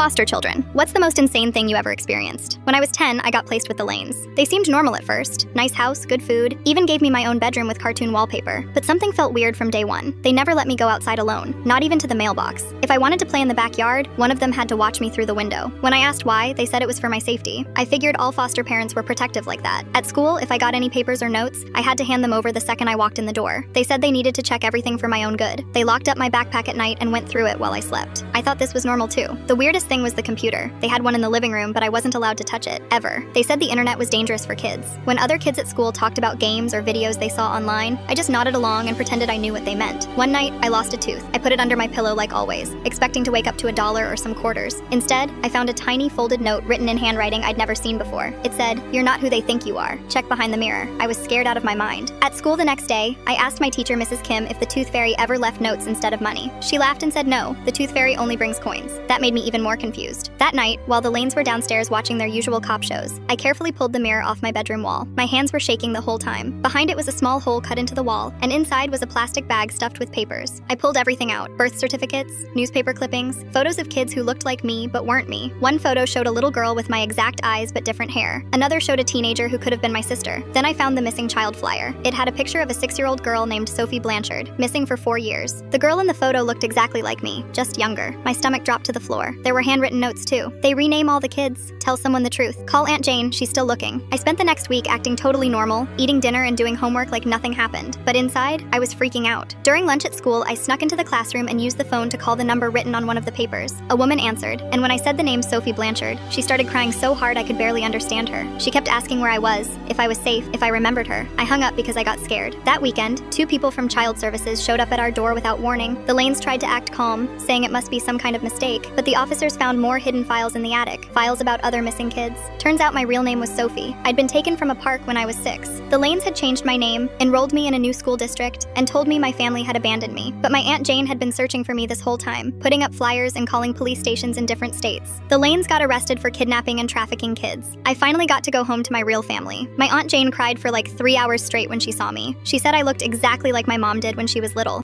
Foster children. What's the most insane thing you ever experienced? When I was 10, I got placed with the Lanes. They seemed normal at first. Nice house, good food, even gave me my own bedroom with cartoon wallpaper. But something felt weird from day one. They never let me go outside alone, not even to the mailbox. If I wanted to play in the backyard, one of them had to watch me through the window. When I asked why, they said it was for my safety. I figured all foster parents were protective like that. At school, if I got any papers or notes, I had to hand them over the second I walked in the door. They said they needed to check everything for my own good. They locked up my backpack at night and went through it while I slept. I thought this was normal too. The weirdest thing was the computer. They had one in the living room, but I wasn't allowed to touch it, ever. They said the internet was dangerous for kids. When other kids at school talked about games or videos they saw online, I just nodded along and pretended I knew what they meant. One night, I lost a tooth. I put it under my pillow like always, expecting to wake up to $1 or some quarters. Instead, I found a tiny folded note written in handwriting I'd never seen before. It said, "You're not who they think you are. Check behind the mirror." I was scared out of my mind. At school the next day, I asked my teacher, Mrs. Kim, if the tooth fairy ever left notes instead of money. She laughed and said no, the tooth fairy only brings coins. That made me even more confused. That night, while the Lanes were downstairs watching their usual cop shows, I carefully pulled the mirror off my bedroom wall. My hands were shaking the whole time. Behind it was a small hole cut into the wall, and inside was a plastic bag stuffed with papers. I pulled everything out: birth certificates, newspaper clippings, photos of kids who looked like me but weren't me. One photo showed a little girl with my exact eyes but different hair. Another showed a teenager who could have been my sister. Then I found the missing child flyer. It had a picture of a 6-year-old girl named Sophie Blanchard, missing for 4 years. The girl in the photo looked exactly like me, just younger. My stomach dropped to the floor. There were handwritten notes too. They rename all the kids. Tell someone the truth. Call Aunt Jane, she's still looking. I spent the next week acting totally normal, eating dinner and doing homework like nothing happened. But inside, I was freaking out. During lunch at school, I snuck into the classroom and used the phone to call the number written on one of the papers. A woman answered, and when I said the name Sophie Blanchard, she started crying so hard I could barely understand her. She kept asking where I was, if I was safe, if I remembered her. I hung up because I got scared. That weekend, 2 people from Child Services showed up at our door without warning. The Lanes tried to act calm, saying it must be some kind of mistake, but the officers found more hidden files in the attic, files about other missing kids. Turns out my real name was Sophie. I'd been taken from a park when I was 6. The Lanes had changed my name, enrolled me in a new school district, and told me my family had abandoned me. But my Aunt Jane had been searching for me this whole time, putting up flyers and calling police stations in different states. The Lanes got arrested for kidnapping and trafficking kids. I finally got to go home to my real family. My Aunt Jane cried for like 3 hours straight when she saw me. She said I looked exactly like my mom did when she was little.